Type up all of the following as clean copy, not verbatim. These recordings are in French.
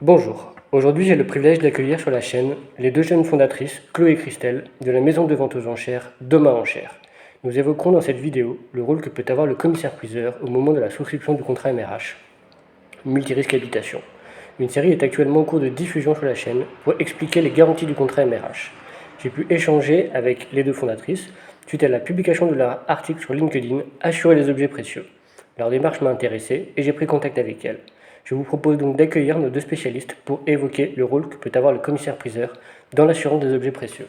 Bonjour, aujourd'hui j'ai le privilège d'accueillir sur la chaîne les deux jeunes fondatrices, Chloé et Christelle, de la maison de vente aux enchères Doma Enchères. Nous évoquerons dans cette vidéo le rôle que peut avoir le commissaire-priseur au moment de la souscription du contrat MRH, multirisque habitation. Une série est actuellement en cours de diffusion sur la chaîne pour expliquer les garanties du contrat MRH. J'ai pu échanger avec les deux fondatrices suite à la publication de leur article sur LinkedIn Assurer les objets précieux. Leur démarche m'a intéressé et j'ai pris contact avec elles. Je vous propose donc d'accueillir nos deux spécialistes pour évoquer le rôle que peut avoir le commissaire-priseur dans l'assurance des objets précieux.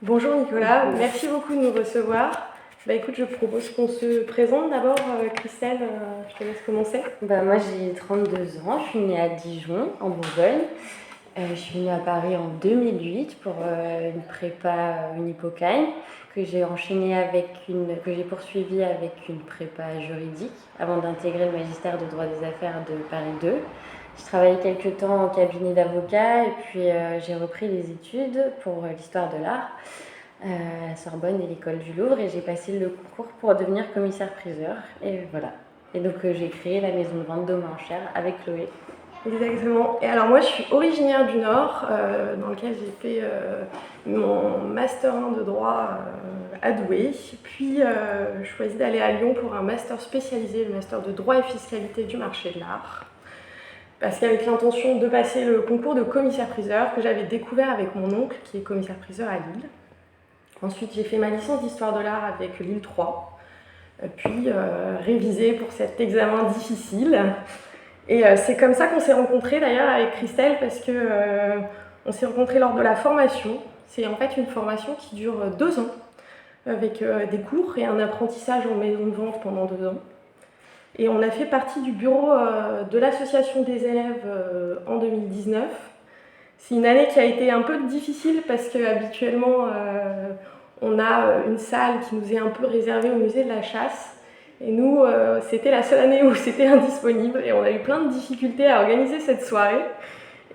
Bonjour Nicolas, merci beaucoup de nous recevoir. Écoute, je propose qu'on se présente d'abord. Christelle, je te laisse commencer. Moi j'ai 32 ans, je suis née à Dijon, en Bourgogne. Je suis venue à Paris en 2008 pour une prépa Unipocagne que j'ai poursuivie avec une prépa juridique avant d'intégrer le magistère de droit des affaires de Paris 2. J'ai travaillé quelques temps en cabinet d'avocat et puis j'ai repris les études pour l'histoire de l'art à la Sorbonne et l'école du Louvre et j'ai passé le concours pour devenir commissaire-priseur et voilà. Et donc j'ai créé la maison de vente Doma Enchères avec Chloé. Exactement. Et alors moi je suis originaire du Nord, dans lequel j'ai fait mon master 1 de droit à Douai, puis choisi d'aller à Lyon pour un master spécialisé, le master de droit et fiscalité du marché de l'art, parce qu'avec l'intention de passer le concours de commissaire-priseur que j'avais découvert avec mon oncle qui est commissaire-priseur à Lille. Ensuite j'ai fait ma licence d'histoire de l'art avec Lille 3, puis révisé pour cet examen difficile. Et c'est comme ça qu'on s'est rencontrés d'ailleurs avec Christelle, parce que on s'est rencontrés lors de la formation. C'est en fait une formation qui dure 2 ans, avec des cours et un apprentissage en maison de vente pendant 2 ans. Et on a fait partie du bureau de l'association des élèves en 2019. C'est une année qui a été un peu difficile parce qu'habituellement on a une salle qui nous est un peu réservée au musée de la chasse. Et nous, c'était la seule année où c'était indisponible et on a eu plein de difficultés à organiser cette soirée.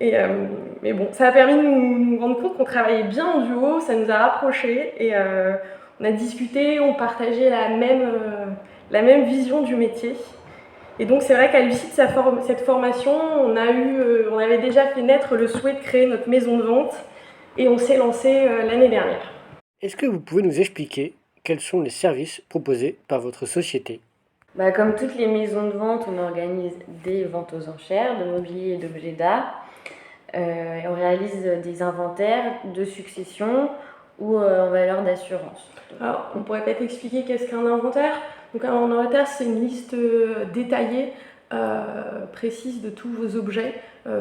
Mais bon, ça a permis de nous rendre compte qu'on travaillait bien en duo, ça nous a rapprochés et on a discuté, on partageait la même vision du métier. Et donc c'est vrai qu'à l'issue de cette formation, on avait déjà fait naître le souhait de créer notre maison de vente et on s'est lancé l'année dernière. Est-ce que vous pouvez nous expliquer quels sont les services proposés par votre société? Comme toutes les maisons de vente, on organise des ventes aux enchères de mobilier et d'objets d'art. On réalise des inventaires de succession ou en valeur d'assurance. Alors, on pourrait peut-être expliquer qu'est-ce qu'un inventaire. Donc un inventaire, c'est une liste détaillée, précise de tous vos objets,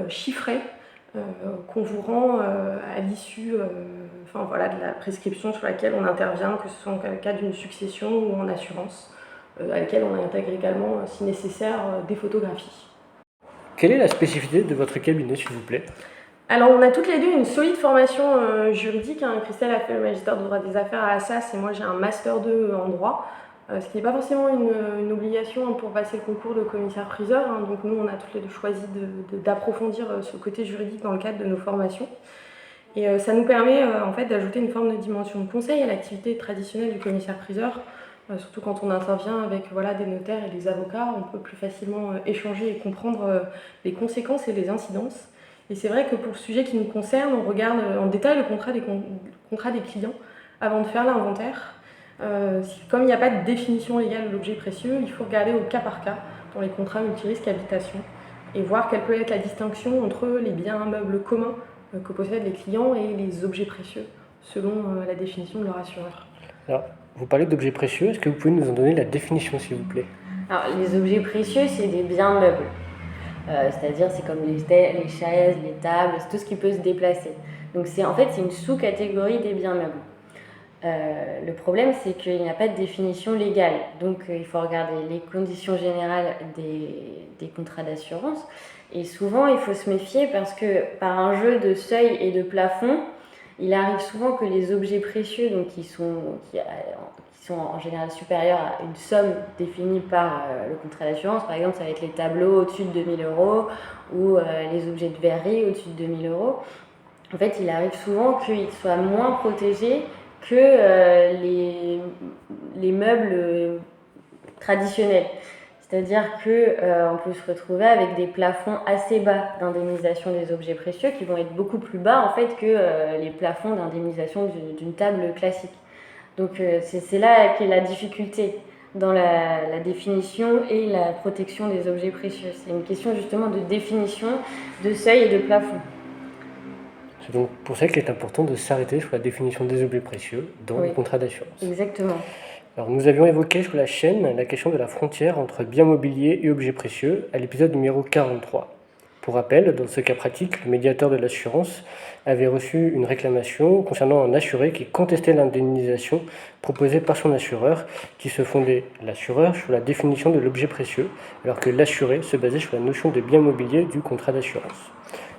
chiffrés, qu'on vous rend à l'issue de la prescription sur laquelle on intervient, que ce soit en cas d'une succession ou en assurance, à laquelle on intègre également, si nécessaire, des photographies. Quelle est la spécificité de votre cabinet, s'il vous plaît? Alors, on a toutes les deux une solide formation juridique. Christelle a fait le magistère de droit des affaires à Assas et moi j'ai un master 2 en droit, ce qui n'est pas forcément une obligation pour passer le concours de commissaire-priseur. Donc nous, on a toutes les deux choisi d'approfondir ce côté juridique dans le cadre de nos formations. Et ça nous permet en fait d'ajouter une forme de dimension de conseil à l'activité traditionnelle du commissaire-priseur. Surtout quand on intervient avec des notaires et des avocats, on peut plus facilement échanger et comprendre les conséquences et les incidences. Et c'est vrai que pour le sujet qui nous concerne, on regarde en détail le contrat des clients avant de faire l'inventaire. Comme il n'y a pas de définition légale de l'objet précieux, il faut regarder au cas par cas dans les contrats multirisques habitation et voir quelle peut être la distinction entre les biens meubles communs que possèdent les clients et les objets précieux, selon la définition de leur assureur. Alors, vous parlez d'objets précieux, est-ce que vous pouvez nous en donner la définition, s'il vous plaît? Alors, les objets précieux, c'est des biens meubles. C'est-à-dire, c'est comme les chaises, les tables, c'est tout ce qui peut se déplacer. Donc, c'est une sous-catégorie des biens meubles. Le problème, c'est qu'il n'y a pas de définition légale. Donc, il faut regarder les conditions générales des contrats d'assurance. Et souvent, il faut se méfier parce que par un jeu de seuil et de plafond, il arrive souvent que les objets précieux, donc qui sont en général supérieurs à une somme définie par le contrat d'assurance, par exemple, ça va être les tableaux au-dessus de 2 000 € ou les objets de verrerie au-dessus de 2 000 €. En fait, il arrive souvent qu'ils soient moins protégés que les meubles traditionnels. C'est-à-dire qu'on peut se retrouver avec des plafonds assez bas d'indemnisation des objets précieux qui vont être beaucoup plus bas en fait que les plafonds d'indemnisation d'une table classique. Donc c'est là qu'est la difficulté dans la définition et la protection des objets précieux. C'est une question justement de définition, de seuil et de plafond. C'est donc pour ça qu'il est important de s'arrêter sur la définition des objets précieux dans le contrat d'assurance. Exactement. Alors, nous avions évoqué sur la chaîne la question de la frontière entre biens mobiliers et objets précieux à l'épisode numéro 43. Pour rappel, dans ce cas pratique, le médiateur de l'assurance avait reçu une réclamation concernant un assuré qui contestait l'indemnisation proposée par son assureur, qui se fondait, l'assureur, sur la définition de l'objet précieux, alors que l'assuré se basait sur la notion de bien mobilier du contrat d'assurance.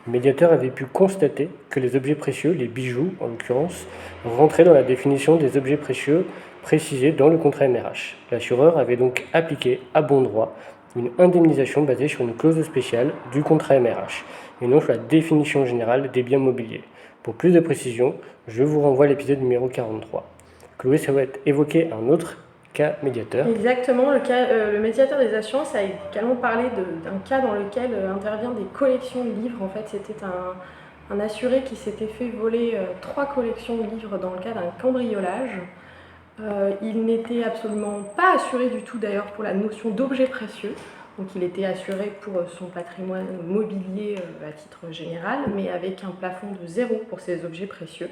Le médiateur avait pu constater que les objets précieux, les bijoux en l'occurrence, rentraient dans la définition des objets précieux précisée dans le contrat MRH. L'assureur avait donc appliqué à bon droit une indemnisation basée sur une clause spéciale du contrat MRH et non sur la définition générale des biens mobiliers. Pour plus de précision, je vous renvoie à l'épisode numéro 43. Chloé souhaite évoquer un autre cas médiateur. Exactement, le médiateur des assurances a également parlé d'un cas dans lequel interviennent des collections de livres. En fait, c'était un assuré qui s'était fait voler 3 collections de livres dans le cas d'un cambriolage. Il n'était absolument pas assuré du tout d'ailleurs pour la notion d'objet précieux, donc il était assuré pour son patrimoine mobilier à titre général, mais avec un plafond de 0 pour ses objets précieux.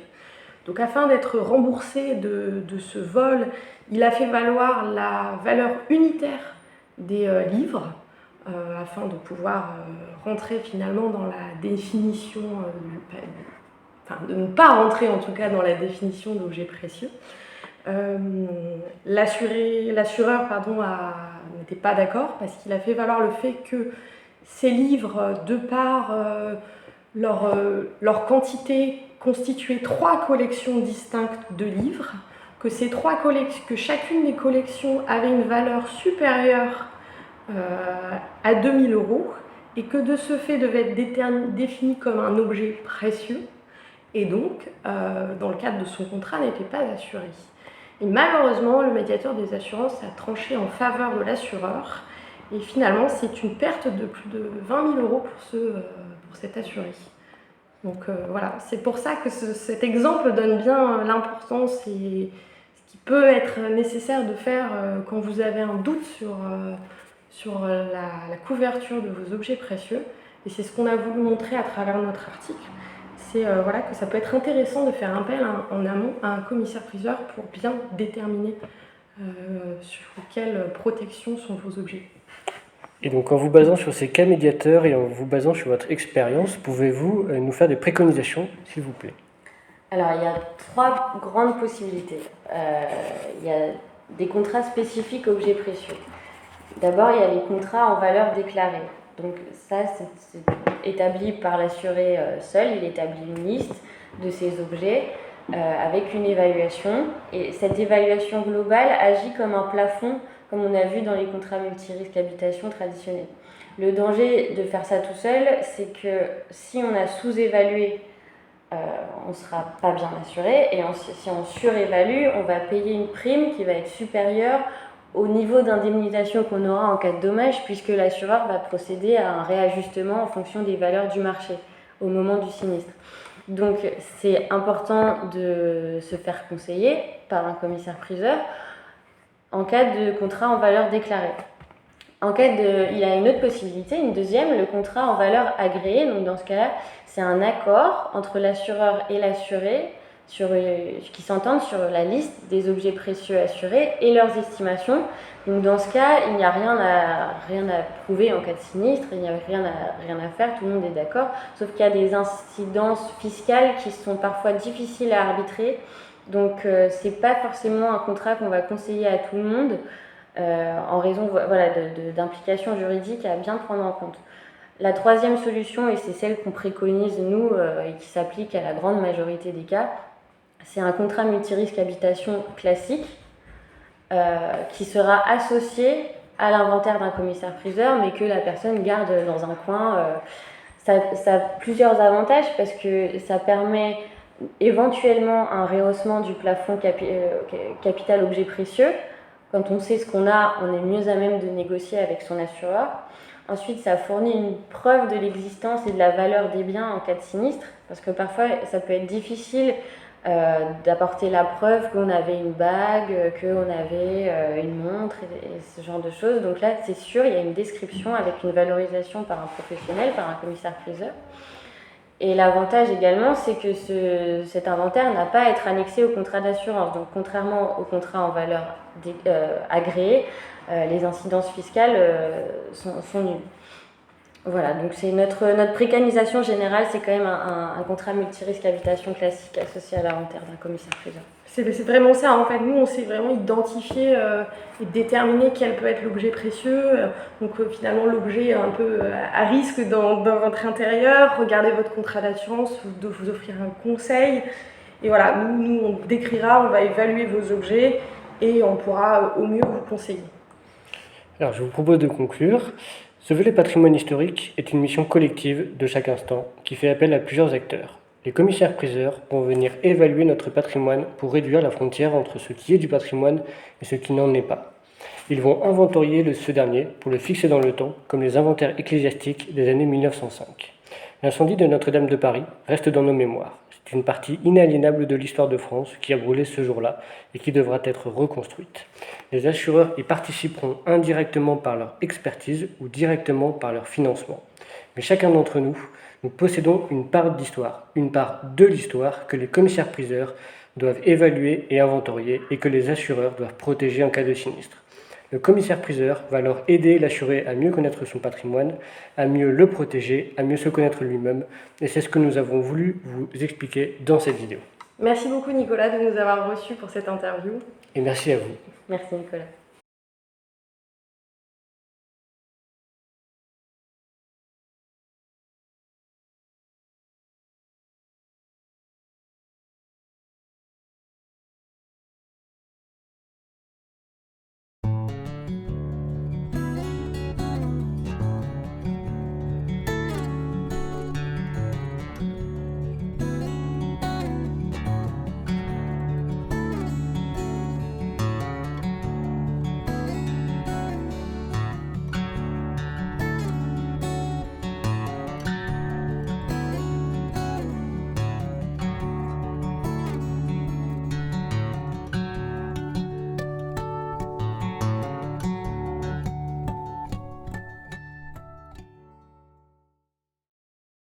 Donc afin d'être remboursé de ce vol, il a fait valoir la valeur unitaire des livres, afin de pouvoir rentrer finalement dans la définition, de ne pas rentrer en tout cas dans la définition d'objet précieux. L'assureur n'était pas d'accord parce qu'il a fait valoir le fait que ces livres, de par leur quantité, constituaient 3 collections distinctes de livres, que chacune des collections avait une valeur supérieure à 2000 € et que de ce fait devait être défini comme un objet précieux et donc, dans le cadre de son contrat, n'était pas assuré. Et malheureusement, le médiateur des assurances a tranché en faveur de l'assureur. Et finalement, c'est une perte de plus de 20 000 € pour cet assuré. Donc voilà, c'est pour ça que cet exemple donne bien l'importance et ce qui peut être nécessaire de faire quand vous avez un doute sur la couverture de vos objets précieux. Et c'est ce qu'on a voulu montrer à travers notre article. C'est que ça peut être intéressant de faire appel en amont à un commissaire-priseur pour bien déterminer sur quelle protection sont vos objets. Et donc en vous basant sur ces cas médiateurs et en vous basant sur votre expérience, pouvez-vous nous faire des préconisations, s'il vous plaît? Alors il y a 3 grandes possibilités. Il y a des contrats spécifiques objets précieux. D'abord, il y a les contrats en valeur déclarée. Donc ça, c'est établi par l'assuré seul. Il établit une liste de ces objets avec une évaluation. Et cette évaluation globale agit comme un plafond, comme on a vu dans les contrats multirisques habitation traditionnels. Le danger de faire ça tout seul, c'est que si on a sous-évalué, on ne sera pas bien assuré. Et si on surévalue, on va payer une prime qui va être supérieure au niveau d'indemnisation qu'on aura en cas de dommage, puisque l'assureur va procéder à un réajustement en fonction des valeurs du marché au moment du sinistre. Donc c'est important de se faire conseiller par un commissaire-priseur en cas de contrat en valeur déclarée. Il y a une autre possibilité, une deuxième, le contrat en valeur agréée. Donc dans ce cas-là, c'est un accord entre l'assureur et l'assuré qui s'entendent sur la liste des objets précieux assurés et leurs estimations. Donc dans ce cas, il n'y a rien à prouver en cas de sinistre, il n'y a rien à faire, tout le monde est d'accord, sauf qu'il y a des incidences fiscales qui sont parfois difficiles à arbitrer. Donc c'est pas forcément un contrat qu'on va conseiller à tout le monde en raison d'implications juridiques à bien prendre en compte. La troisième solution, et c'est celle qu'on préconise nous et qui s'applique à la grande majorité des cas, c'est un contrat multirisque habitation classique qui sera associé à l'inventaire d'un commissaire-priseur, mais que la personne garde dans un coin. Ça a plusieurs avantages parce que ça permet éventuellement un rehaussement du plafond capital objet précieux Quand on sait ce qu'on a, on est mieux à même de négocier avec son assureur. Ensuite, ça fournit une preuve de l'existence et de la valeur des biens en cas de sinistre, parce que parfois, ça peut être difficile d'apporter la preuve qu'on avait une bague, qu'on avait une montre et ce genre de choses. Donc là, c'est sûr, il y a une description avec une valorisation par un professionnel, par un commissaire-priseur. Et l'avantage également, c'est que cet inventaire n'a pas à être annexé au contrat d'assurance. Donc contrairement au contrat en valeur agréé, les incidences fiscales sont nulles. Voilà, donc c'est notre précanisation générale, c'est quand même un contrat multirisque habitation classique associé à l'inventaire d'un commissaire-priseur. C'est vraiment ça, en fait, nous on sait vraiment identifier et déterminer quel peut être l'objet précieux, donc finalement l'objet un peu à risque dans votre intérieur, regardez votre contrat d'assurance, vous offrir un conseil, et voilà, nous on décrira, on va évaluer vos objets et on pourra au mieux vous conseiller. Alors je vous propose de conclure. Sauver patrimoine historique est une mission collective de chaque instant qui fait appel à plusieurs acteurs. Les commissaires-priseurs vont venir évaluer notre patrimoine pour réduire la frontière entre ce qui est du patrimoine et ce qui n'en est pas. Ils vont inventorier ce dernier pour le fixer dans le temps, comme les inventaires ecclésiastiques des années 1905. L'incendie de Notre-Dame de Paris reste dans nos mémoires. C'est une partie inaliénable de l'histoire de France qui a brûlé ce jour-là et qui devra être reconstruite. Les assureurs y participeront indirectement par leur expertise ou directement par leur financement. Mais chacun d'entre nous, nous possédons une part d'histoire, une part de l'histoire que les commissaires-priseurs doivent évaluer et inventorier et que les assureurs doivent protéger en cas de sinistre. Le commissaire-priseur va alors aider l'assuré à mieux connaître son patrimoine, à mieux le protéger, à mieux se connaître lui-même. Et c'est ce que nous avons voulu vous expliquer dans cette vidéo. Merci beaucoup Nicolas de nous avoir reçus pour cette interview. Et merci à vous. Merci Nicolas.